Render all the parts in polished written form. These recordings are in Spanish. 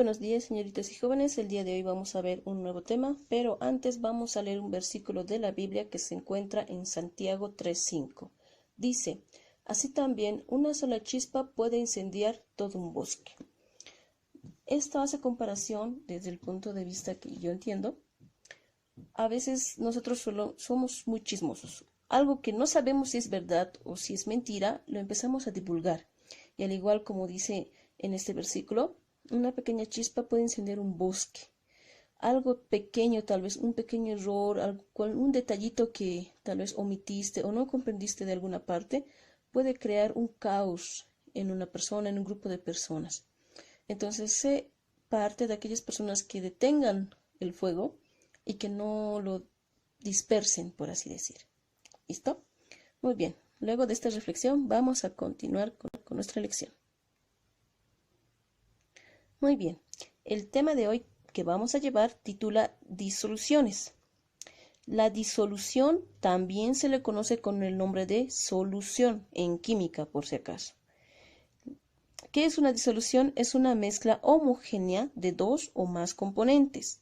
buenos días, señoritas y jóvenes. El día de hoy vamos a ver un nuevo tema, pero antes vamos a leer un versículo de la Biblia que se encuentra en Santiago 3:5. Dice, así también una sola chispa puede incendiar todo un bosque. Esto hace comparación desde el punto de vista que yo entiendo. A veces nosotros solo somos muy chismosos. Algo que no sabemos si es verdad o si es mentira, lo empezamos a divulgar. Y al igual como dice en este versículo, una pequeña chispa puede encender un bosque. Algo pequeño, tal vez un pequeño error, un detallito que tal vez omitiste o no comprendiste de alguna parte, puede crear un caos en una persona, en un grupo de personas. Entonces, sé parte de aquellas personas que detengan el fuego y que no lo dispersen, por así decir. ¿Listo? Muy bien. Luego de esta reflexión, vamos a continuar con nuestra lección. Muy bien, el tema de hoy que vamos a llevar titula disoluciones. La disolución también se le conoce con el nombre de solución en química, por si acaso. ¿Qué es una disolución? Es una mezcla homogénea de dos o más componentes.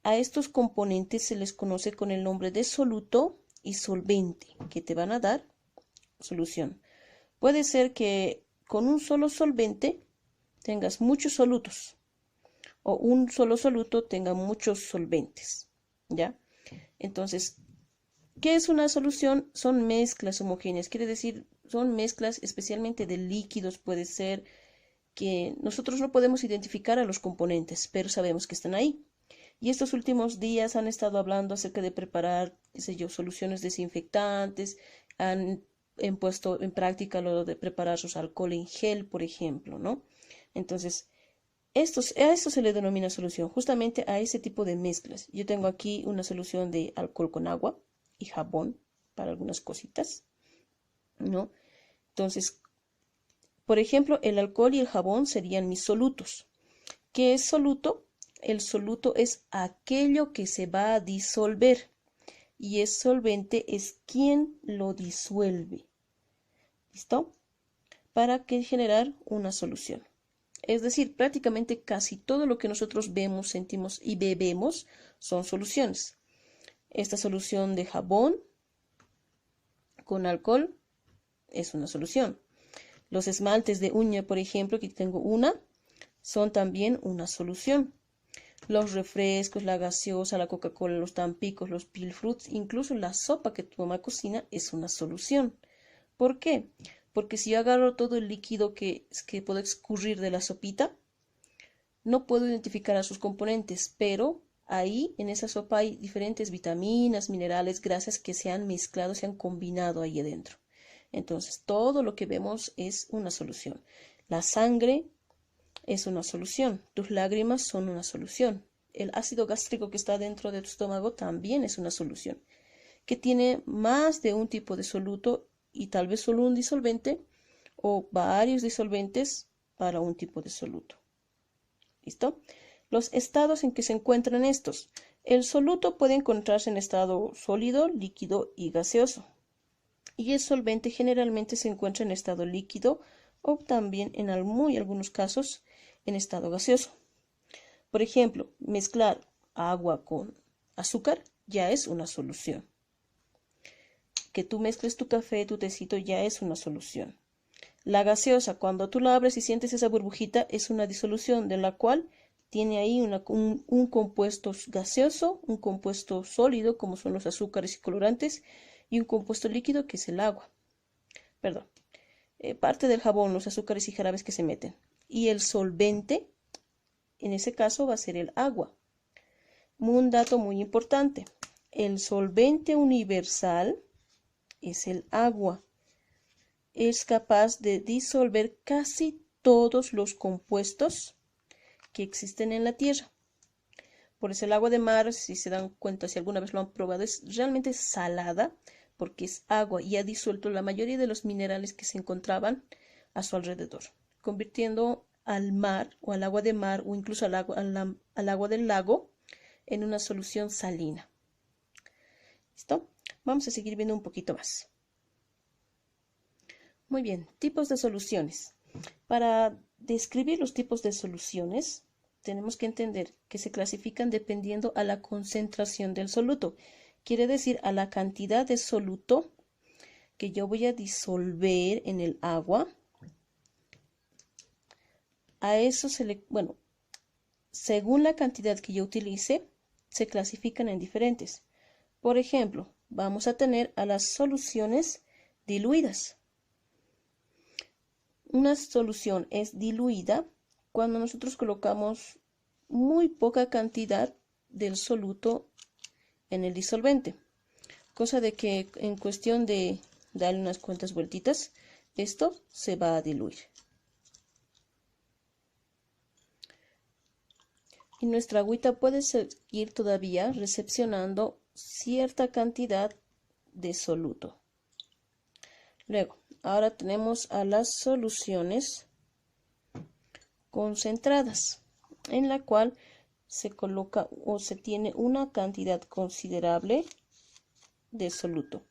A estos componentes se les conoce con el nombre de soluto y solvente, que te van a dar solución. Puede ser que con un solo solvente tengas muchos solutos o un solo soluto tenga muchos solventes, ¿ya? Entonces, ¿qué es una solución? Son mezclas homogéneas, quiere decir, son mezclas especialmente de líquidos, puede ser que nosotros no podemos identificar a los componentes, pero sabemos que están ahí. Y estos últimos días han estado hablando acerca de preparar, qué sé yo, soluciones desinfectantes, han puesto en práctica lo de preparar sus alcohol en gel, por ejemplo, ¿no? Entonces, a esto se le denomina solución, justamente a ese tipo de mezclas. Yo tengo aquí una solución de alcohol con agua y jabón para algunas cositas, ¿no? Entonces, por ejemplo, el alcohol y el jabón serían mis solutos. ¿Qué es soluto? El soluto es aquello que se va a disolver y el solvente es quien lo disuelve. ¿Listo? Para que generar una solución. Es decir, prácticamente casi todo lo que nosotros vemos, sentimos y bebemos son soluciones. Esta solución de jabón con alcohol es una solución. Los esmaltes de uña, por ejemplo, aquí tengo una, son también una solución. Los refrescos, la gaseosa, la Coca-Cola, los tampicos, los Pilfruits, incluso la sopa que tu mamá cocina es una solución. ¿Por qué? Porque si yo agarro todo el líquido que puedo escurrir de la sopita, no puedo identificar a sus componentes, pero ahí en esa sopa hay diferentes vitaminas, minerales, grasas que se han mezclado, se han combinado ahí adentro. Entonces, todo lo que vemos es una solución. La sangre es una solución. Tus lágrimas son una solución. El ácido gástrico que está dentro de tu estómago también es una solución, que tiene más de un tipo de soluto y tal vez solo un disolvente o varios disolventes para un tipo de soluto. ¿Listo? Los estados en que se encuentran estos. El soluto puede encontrarse en estado sólido, líquido y gaseoso. Y el solvente generalmente se encuentra en estado líquido o también en algunos casos en estado gaseoso. Por ejemplo, mezclar agua con azúcar ya es una solución. Que tú mezcles tu café, tu tecito ya es una solución. La gaseosa, cuando tú la abres y sientes esa burbujita, es una disolución de la cual tiene ahí un compuesto gaseoso, un compuesto sólido, como son los azúcares y colorantes, y un compuesto líquido, que es el agua. Perdón. Parte del jabón, los azúcares y jarabes que se meten. Y el solvente, en ese caso, va a ser el agua. Un dato muy importante. El solvente universal es el agua. Es capaz de disolver casi todos los compuestos que existen en la Tierra. Por eso el agua de mar, si se dan cuenta, si alguna vez lo han probado, es realmente salada porque es agua y ha disuelto la mayoría de los minerales que se encontraban a su alrededor, convirtiendo al mar o al agua de mar o incluso al agua del lago en una solución salina. ¿Listo? Vamos a seguir viendo un poquito más. Muy bien, tipos de soluciones. Para describir los tipos de soluciones, tenemos que entender que se clasifican dependiendo a la concentración del soluto. Quiere decir a la cantidad de soluto que yo voy a disolver en el agua. A eso según la cantidad que yo utilice, se clasifican en diferentes. Por ejemplo, vamos a tener a las soluciones diluidas. Una solución es diluida cuando nosotros colocamos muy poca cantidad del soluto en el disolvente, cosa de que en cuestión de darle unas cuantas vueltitas, esto se va a diluir. Y nuestra agüita puede seguir todavía recepcionando cierta cantidad de soluto. Luego, ahora tenemos a las soluciones concentradas, en la cual se coloca o se tiene una cantidad considerable de soluto.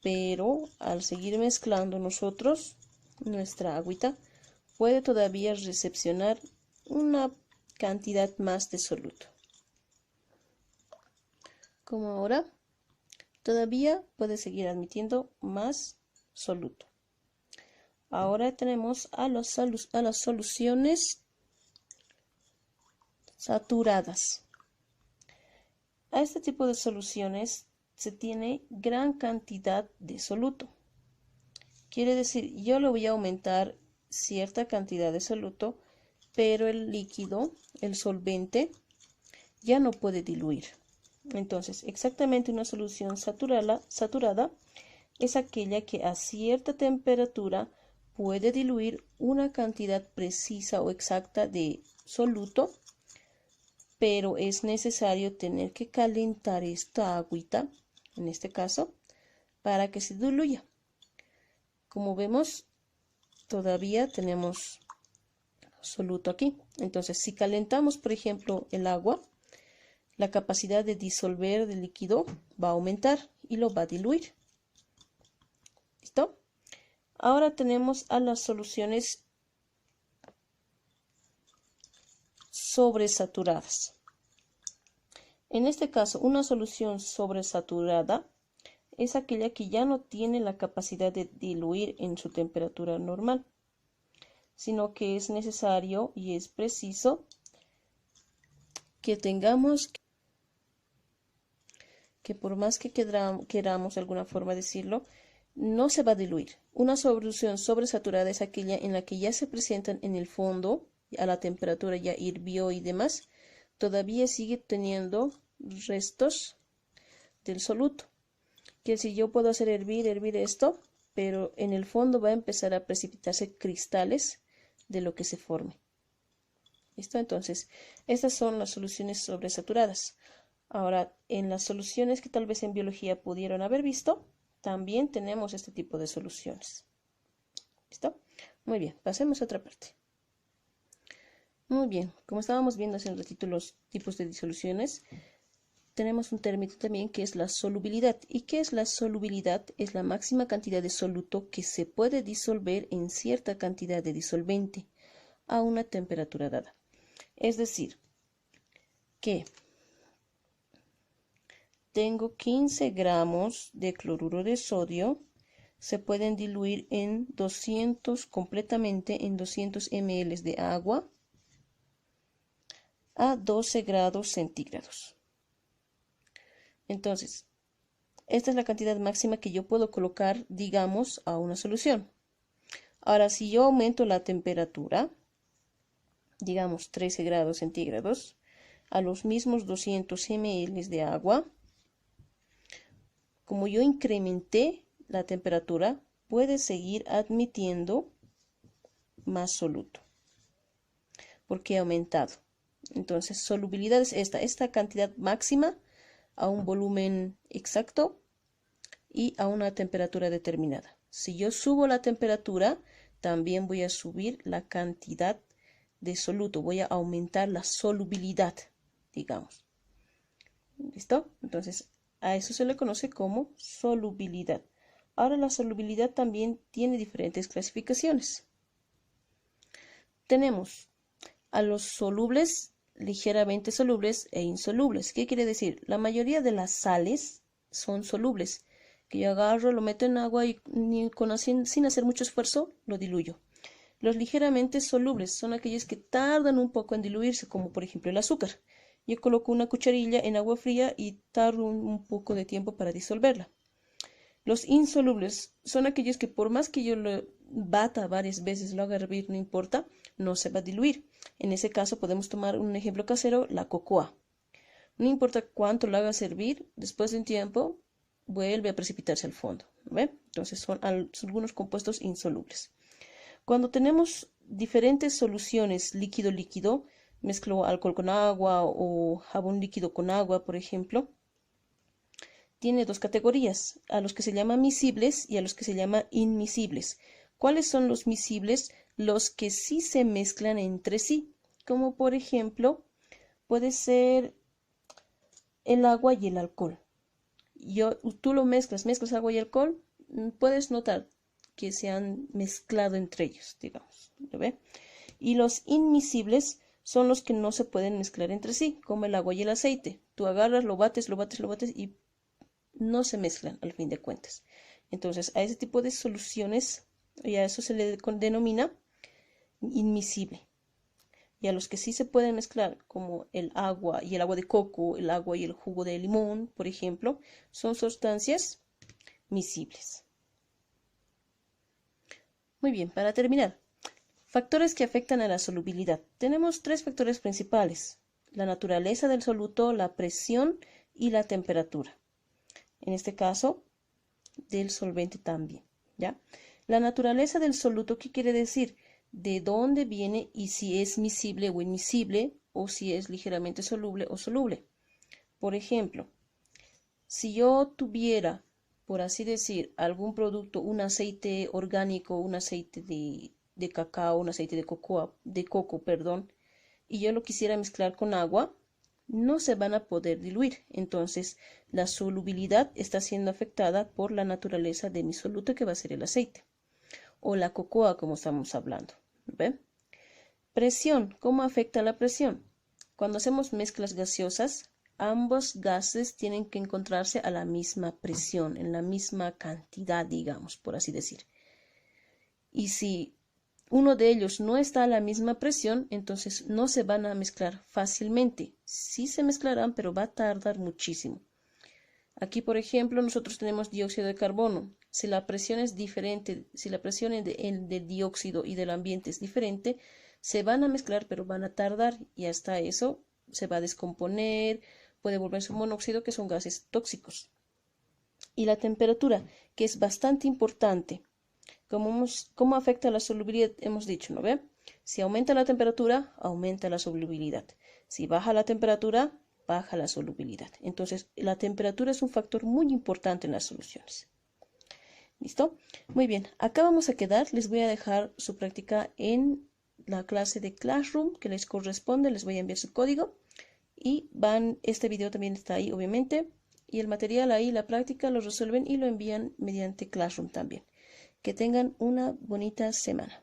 Pero al seguir mezclando nosotros, nuestra agüita puede todavía recepcionar una cantidad más de soluto. Como ahora, todavía puede seguir admitiendo más soluto. Ahora tenemos a las soluciones saturadas. A este tipo de soluciones se tiene gran cantidad de soluto. Quiere decir, yo le voy a aumentar cierta cantidad de soluto, pero el líquido, el solvente, ya no puede diluir. Entonces, exactamente una solución saturada es aquella que a cierta temperatura puede diluir una cantidad precisa o exacta de soluto, pero es necesario tener que calentar esta agüita, en este caso, para que se diluya. Como vemos, todavía tenemos soluto aquí. Entonces, si calentamos, por ejemplo, el agua, la capacidad de disolver del líquido va a aumentar y lo va a diluir. ¿Listo? Ahora tenemos a las soluciones sobresaturadas. En este caso, una solución sobresaturada es aquella que ya no tiene la capacidad de diluir en su temperatura normal, sino que es necesario y es preciso que tengamos que por más que queramos de alguna forma decirlo, no se va a diluir. Una solución sobresaturada es aquella en la que ya se presentan en el fondo, a la temperatura ya hirvió y demás, todavía sigue teniendo restos del soluto. Que si yo puedo hacer hervir esto, pero en el fondo va a empezar a precipitarse cristales de lo que se forme. ¿Listo? Entonces, estas son las soluciones sobresaturadas. Ahora, en las soluciones que tal vez en biología pudieron haber visto, también tenemos este tipo de soluciones. ¿Listo? Muy bien, pasemos a otra parte. Muy bien, como estábamos viendo hace un ratito los tipos de disoluciones, tenemos un término también que es la solubilidad. ¿Y qué es la solubilidad? Es la máxima cantidad de soluto que se puede disolver en cierta cantidad de disolvente a una temperatura dada. Es decir, que tengo 15 gramos de cloruro de sodio, se pueden diluir en 200 completamente en 200 ml de agua a 12 grados centígrados. Entonces, esta es la cantidad máxima que yo puedo colocar, digamos, a una solución. Ahora, si yo aumento la temperatura, digamos 13 grados centígrados, a los mismos 200 ml de agua, como yo incrementé la temperatura, puede seguir admitiendo más soluto, porque he aumentado. Entonces, solubilidad es esta cantidad máxima a un volumen exacto y a una temperatura determinada. Si yo subo la temperatura, también voy a subir la cantidad de soluto, voy a aumentar la solubilidad, digamos. ¿Listo? Entonces, a eso se le conoce como solubilidad. Ahora, la solubilidad también tiene diferentes clasificaciones. Tenemos a los solubles, ligeramente solubles e insolubles. ¿Qué quiere decir? La mayoría de las sales son solubles, que yo agarro, lo meto en agua y sin hacer mucho esfuerzo lo diluyo. Los ligeramente solubles son aquellos que tardan un poco en diluirse, como por ejemplo el azúcar. Yo coloco una cucharilla en agua fría y tardo un poco de tiempo para disolverla. Los insolubles son aquellos que por más que yo lo bata varias veces, lo haga hervir, no importa, no se va a diluir. En ese caso podemos tomar un ejemplo casero, la cocoa. No importa cuánto lo hagas hervir, después de un tiempo vuelve a precipitarse al fondo. ¿Ve? Entonces son algunos compuestos insolubles. Cuando tenemos diferentes soluciones líquido-líquido, mezclo alcohol con agua o jabón líquido con agua, por ejemplo, tiene dos categorías, a los que se llama miscibles y a los que se llama inmiscibles. ¿Cuáles son los miscibles? Los que sí se mezclan entre sí, como por ejemplo, puede ser el agua y el alcohol. Tú lo mezclas agua y alcohol, puedes notar que se han mezclado entre ellos, digamos, ¿lo ve? Y los inmiscibles son los que no se pueden mezclar entre sí, como el agua y el aceite. Tú agarras, lo bates y no se mezclan al fin de cuentas. Entonces, a ese tipo de soluciones, y a eso se le denomina inmiscible. Y a los que sí se pueden mezclar, como el agua y el agua de coco, el agua y el jugo de limón, por ejemplo, son sustancias miscibles. Muy bien, para terminar, factores que afectan a la solubilidad. Tenemos tres factores principales: la naturaleza del soluto, la presión y la temperatura. En este caso, del solvente también, ¿ya? La naturaleza del soluto, ¿qué quiere decir? De dónde viene y si es miscible o inmiscible, o si es ligeramente soluble o soluble. Por ejemplo, si yo tuviera, por así decir, algún producto, un aceite orgánico, un aceite de cacao, un aceite de coco, y yo lo quisiera mezclar con agua, no se van a poder diluir. Entonces, la solubilidad está siendo afectada por la naturaleza de mi soluto, que va a ser el aceite o la cocoa, como estamos hablando. ¿Ve? Presión. ¿Cómo afecta la presión? Cuando hacemos mezclas gaseosas, ambos gases tienen que encontrarse a la misma presión, en la misma cantidad, digamos, por así decir. Y si uno de ellos no está a la misma presión, entonces no se van a mezclar fácilmente. Sí se mezclarán, pero va a tardar muchísimo. Aquí, por ejemplo, nosotros tenemos dióxido de carbono. Si la presión es diferente, si la presión del dióxido y del ambiente es diferente, se van a mezclar, pero van a tardar, y hasta eso se va a descomponer, puede volverse un monóxido, que son gases tóxicos. Y la temperatura, que es bastante importante. ¿Cómo afecta la solubilidad? Hemos dicho, ¿no ve? Si aumenta la temperatura, aumenta la solubilidad. Si baja la temperatura, baja la solubilidad. Entonces, la temperatura es un factor muy importante en las soluciones. ¿Listo? Muy bien, acá vamos a quedar. Les voy a dejar su práctica en la clase de Classroom que les corresponde. Les voy a enviar su código y este video también está ahí, obviamente. Y el material ahí, la práctica, lo resuelven y lo envían mediante Classroom también. Que tengan una bonita semana.